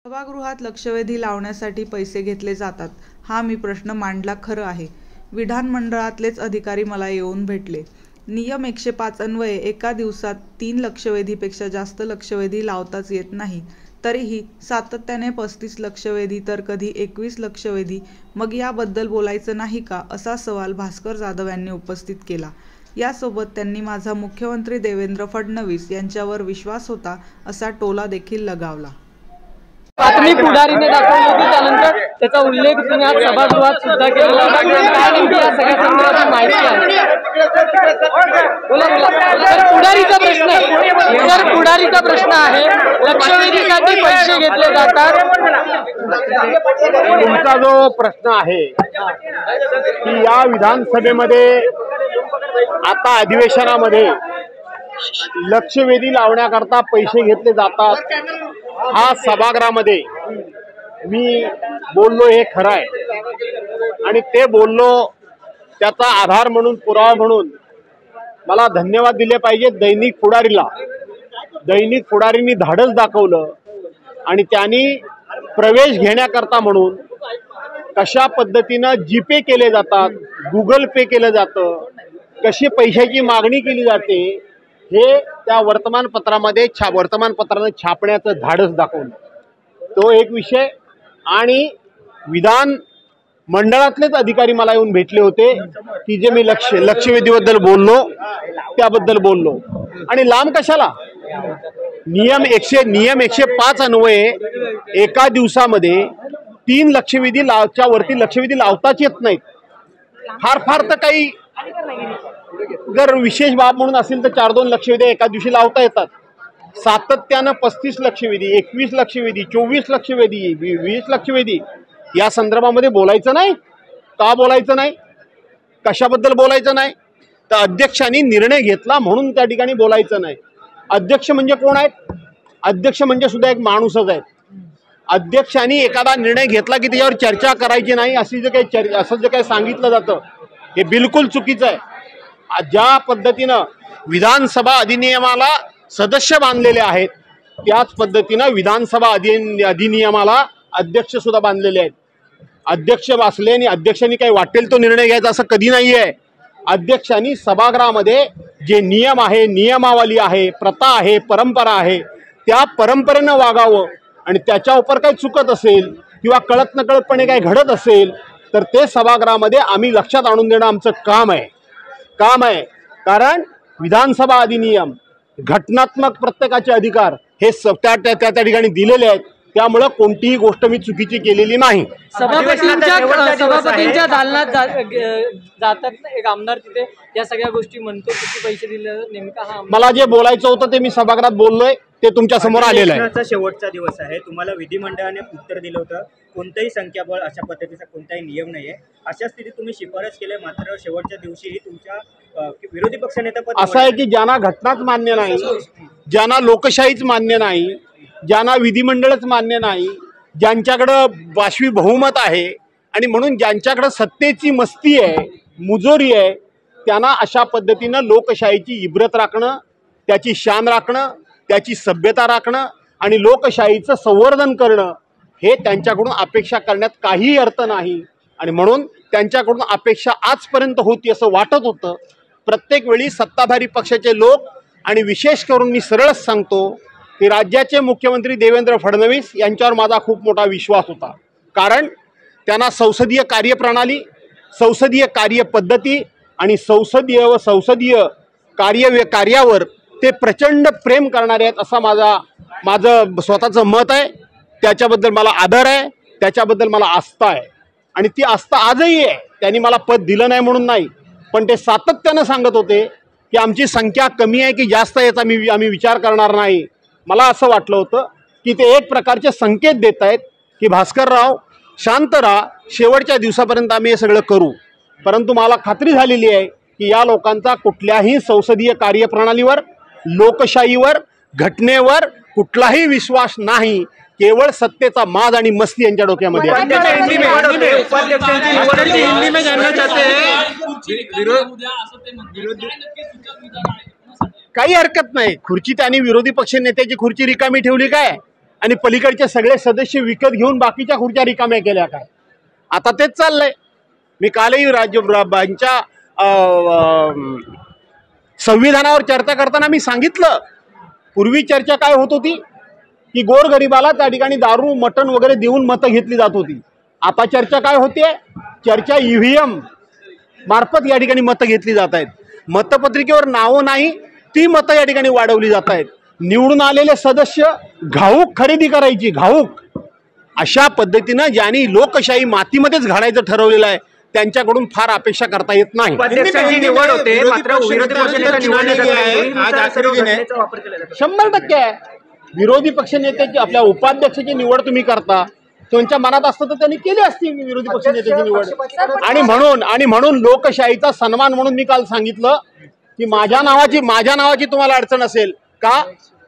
सभागृहात लक्षवेधी लावण्यासाठी पैसे घेतले जातात हा मी प्रश्न मांडला खरं आहे. विधानमंडळातलेच अधिकारी मला येऊन भेटले. नियम 105 अन्वये एका दिवसात 3 लक्षवेधीपेक्षा जास्त लक्षवेधी लावताच येत नाही. तरीही सातत्याने 35 लक्षवेधी तर कधी 21 लक्षवेधी, मग याबद्दल बोलायचं नाही का, असा सवाल भास्कर जाधव यांनी उपस्थित केला. यासोबत त्यांनी माझा मुख्यमंत्री देवेंद्र फडणवीस यांच्यावर विश्वास होता असा टोला देखील लगावला. बातमी पुढारीने दाखवली होती, त्यानंतर त्याचा उल्लेख तुम्ही आज सभागृहात सुद्धा केलेला होता. काय नेमकी या सगळ्या संदर्भात माहिती आहे? बोला बोला. पुढारीचा प्रश्न आहे, लक्षवेधीसाठी पैसे घेतले जातात. तुमचा जो प्रश्न आहे की या विधानसभेमध्ये आता अधिवेशनामध्ये लक्षवेधी लावण्याकरता पैसे घेतले जातात, हा सभागृहामध्ये मी बोललो हे खरं आहे आणि ते बोललो त्याचा आधार म्हणून, पुरावा म्हणून मला धन्यवाद दिले पाहिजे दैनिक पुढारीला. दैनिक पुढारींनी धाडस दाखवलं आणि त्यांनी प्रवेश घेण्याकरता म्हणून कशा पद्धतीनं जीपे केले जातात, गुगल पे केलं जातं, कशी पैशाची मागणी केली जाते, हे त्या वर्तमानपत्राने छापण्याचं धाडस दाखवलं. तो एक विषय. आणि विधान मंडळातलेच अधिकारी मला येऊन भेटले होते की जे मी लक्षवेधीबद्दल बोललो त्याबद्दल बोललो. आणि लांब कशाला, नियम 105 अन्वये एका दिवसामध्ये 3 लक्षवेधीच्या वरती लक्षवेधी लावताच येत नाहीत. फार तर काही जर विशेष बाब म्हणून असेल तर 4-2 लक्षवेधी एका दिवशी लावता येतात. सातत्यानं 35 लक्षवेधी, 21 लक्षवेधी, 24 लक्षवेधी, 20 लक्षवेधी या संदर्भामध्ये बोलायचं नाही का? बोलायचं नाही. कशाबद्दल बोलायचं नाही? तर अध्यक्षांनी निर्णय घेतला म्हणून त्या ठिकाणी बोलायचं नाही. अध्यक्ष म्हणजे कोण आहेत? अध्यक्ष म्हणजे सुद्धा एक माणूसच आहे. अध्यक्षांनी एखादा निर्णय घेतला की त्याच्यावर चर्चा करायची नाही असं जे काही सांगितलं जातं हे बिलकुल चुकीचं आहे. ज्या पद्धतीनं विधानसभा अधिनियमाला सदस्य बांधलेले आहेत त्याच पद्धतीनं विधानसभा अधिनियमाला अध्यक्ष सुद्धा बांधलेले आहेत. अध्यक्ष बसले आणि अध्यक्षांनी काही वाटेल तो निर्णय घ्यायचा असं कधी नाही आहे. अध्यक्षांनी सभागृहामध्ये जे नियम आहे, नियमावली आहे, प्रथा आहे, परंपरा आहे, त्या परंपरेनं वागावं. आणि त्याच्यावर काही चुकत असेल किंवा कळत नकळतपणे काही घडत असेल तर ते सभागृहामध्ये आम्ही लक्षात आणून देणं आमचं काम आहे. कारण विधानसभा अधिनियम, घटनात्मक प्रत्येकाचे अधिकार हे त्या ठिकाणी दिलेले आहेत. त्यामुळे कोणतीही गोष्ट मी चुकीची केलेली नाही. सभापतींच्या दालनात जातात एक आमदार, तिथे या सगळ्या गोष्टी म्हणतो, किती पैसे दिले नेमका हा मला जे बोलायचं होतं ते मी सभागृहात बोललोय, ते तुमच्या समोर आलेलं आहे. शेवटचा दिवस आहे, तुम्हाला विधिमंडळाने उत्तर दिलं होतं कोणतेही संख्याबळ अशा पद्धतीचा कोणताही नियम नाहीये. अशा स्थितीत तुम्ही शिफारस केली, मात्र शेवटच्या दिवशीही तुमच्या विरोधी पक्षनेतेपद असं आहे की ज्यांना घटनाच मान्य नाही, ज्यांना लोकशाहीच मान्य नाही, ज्यांना विधिमंडळच मान्य नाही, ज्यांच्याकडं वाशवी बहुमत आहे आणि म्हणून ज्यांच्याकडं सत्तेची मस्ती आहे, मुजोरी आहे, त्यांना अशा पद्धतीनं लोकशाहीची इब्रत राखणं, त्याची शान राखणं, त्याची सभ्यता राखणं आणि लोकशाहीचं संवर्धन करणं हे त्यांच्याकडून अपेक्षा करण्यात काहीही अर्थ नाही. आणि म्हणून त्यांच्याकडून अपेक्षा आजपर्यंत होती असं वाटत होतं. प्रत्येक वेळी सत्ताधारी पक्षाचे लोक आणि विशेष करून मी सरळच सांगतो की राज्याचे मुख्यमंत्री देवेंद्र फडणवीस यांच्यावर माझा खूप मोठा विश्वास होता. कारण त्यांना संसदीय कार्यप्रणाली, संसदीय कार्यपद्धती आणि संसदीय कार्यावर ते प्रचंड प्रेम करणारे आहेत असं माझं स्वतःचं मत आहे. त्याच्याबद्दल मला आदर आहे, त्याच्याबद्दल मला आस्था आहे आणि ती आस्था आजही आहे. त्यांनी मला पद दिलं नाही म्हणून नाही, पण ते सातत्यानं सांगत होते की आमची संख्या कमी आहे की जास्त याचा आम्ही विचार करणार नाही. मला असं वाटलं होतं की ते एक प्रकारचे संकेत देत आहेत की भास्करराव शांत राहा, शेवटच्या दिवसापर्यंत आम्ही हे सगळं करू. परंतु मला खात्री झालेली आहे की या लोकांचा कुठल्याही संसदीय कार्यप्रणालीवर, लोकशाहीवर, घटनेवर कुठलाही विश्वास नाही. केवळ सत्तेचा माज आणि मस्ती यांच्या डोक्यामध्ये. काही हरकत नाही. खुर्ची त्यांनी विरोधी पक्ष नेत्याची खुर्ची रिकामी ठेवली काय? आणि पलीकडचे सगळे सदस्य विकत घेऊन बाकीच्या खुर्च्या रिकाम्या केल्या काय? आता तेच चाललंय. मी कालही राज्यसभेच्या संविधानावर चर्चा करताना मी सांगितलं, पूर्वी चर्चा काय होत होती की गोरगरिबाला त्या ठिकाणी दारू मटण वगैरे देऊन मतं घेतली जात होती. आता चर्चा काय होते? चर्चा ईव्हीएम मार्फत या ठिकाणी मतं घेतली जात आहेत. मतपत्रिकेवर नावं नाही, ती मतं या ठिकाणी वाढवली जात आहेत. निवडून आलेले सदस्य घाऊक खरेदी करायची, घाऊक. अशा पद्धतीनं ज्यांनी लोकशाही मातीमध्येच घालायचं ठरवलेलं आहे त्यांच्याकडून फार अपेक्षा करता येत नाही. उपाध्यक्षांची निवड होते, मात्र विरोधी पक्षनेता निवडण्याचा 100% आहे. विरोधी पक्षनेत्याची आपल्या उपाध्यक्षाची निवड तुम्ही करता, त्यांच्या मनात असतं तर त्यांनी केली असती विरोधी पक्षनेत्याची निवड. आणि म्हणून लोकशाहीचा सन्मान म्हणून मी काल सांगितलं की माझ्या नावाची तुम्हाला अडचण असेल का,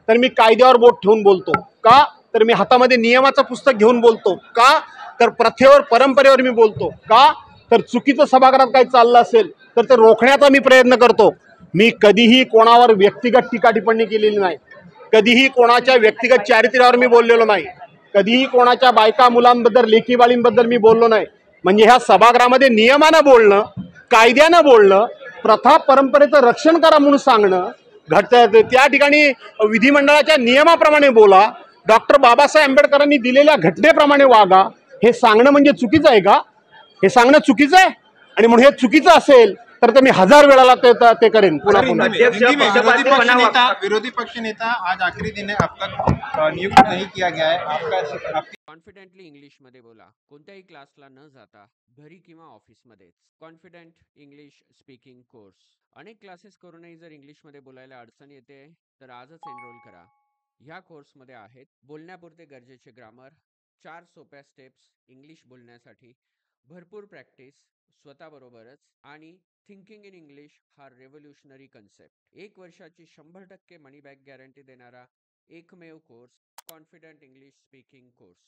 तर मी कायद्यावर बोट ठेवून बोलतो का, तर मी हातामध्ये नियमाचं पुस्तक घेऊन बोलतो का, तर प्रथेवर परंपरेवर मी बोलतो का, तर चुकीचं सभागृहात काही चाललं असेल तर ते रोखण्याचा मी प्रयत्न करतो. मी कधीही कोणावर व्यक्तिगत टीका टिप्पणी केलेली नाही, कधीही कोणाच्या व्यक्तिगत चारित्र्यावर मी बोललेलो नाही, कधीही कोणाच्या बायका मुलांबद्दल लेकीबाळींबद्दल मी बोललो नाही. म्हणजे ह्या सभागृहामध्ये नियमानं बोलणं, कायद्यानं बोलणं, प्रथा परंपरेचं रक्षण करा म्हणून सांगणं, त्या ठिकाणी विधिमंडळाच्या नियमाप्रमाणे बोला, डॉक्टर बाबासाहेब आंबेडकरांनी दिलेल्या घटनेप्रमाणे वागा, हे सांगणं म्हणजे चुकीचं आहे का? हे सांगणं चुकीचं आहे. आणि म्हणून हे चुकीचं असेल तर ते मी 1000 वेळाला ते करेन पुन्हा पुन्हा. विरोधी पक्ष नेता आज आखिरी दिन है, अब तक नियुक्त नहीं किया गया है. आपका कॉन्फिडेंटली इंग्लिशमध्ये बोला. कोणत्याही क्लासला न जाता घरी किंवा ऑफिसमध्येच कॉन्फिडंट इंग्लिश स्पीकिंग कोर्स. अनेक क्लासेस करूनही जर इंग्लिशमध्ये बोलायला अडचण येते तर आजच एनरोल करा. ह्या कोर्समध्ये आहेत बोलण्यापुरते गरजेचे ग्रामर, 4 सोप्या स्टेप्स इंग्लिश बोलण्यासाठी, भरपूर प्रॅक्टिस स्वतःबरोबरच, आणि थिंकिंग इन इंग्लिश हा रेव्होल्युशनरी कन्सेप्ट. 1 वर्षाची 100% मनी बॅक गॅरंटी देणारा एकमेव course, confident English speaking course.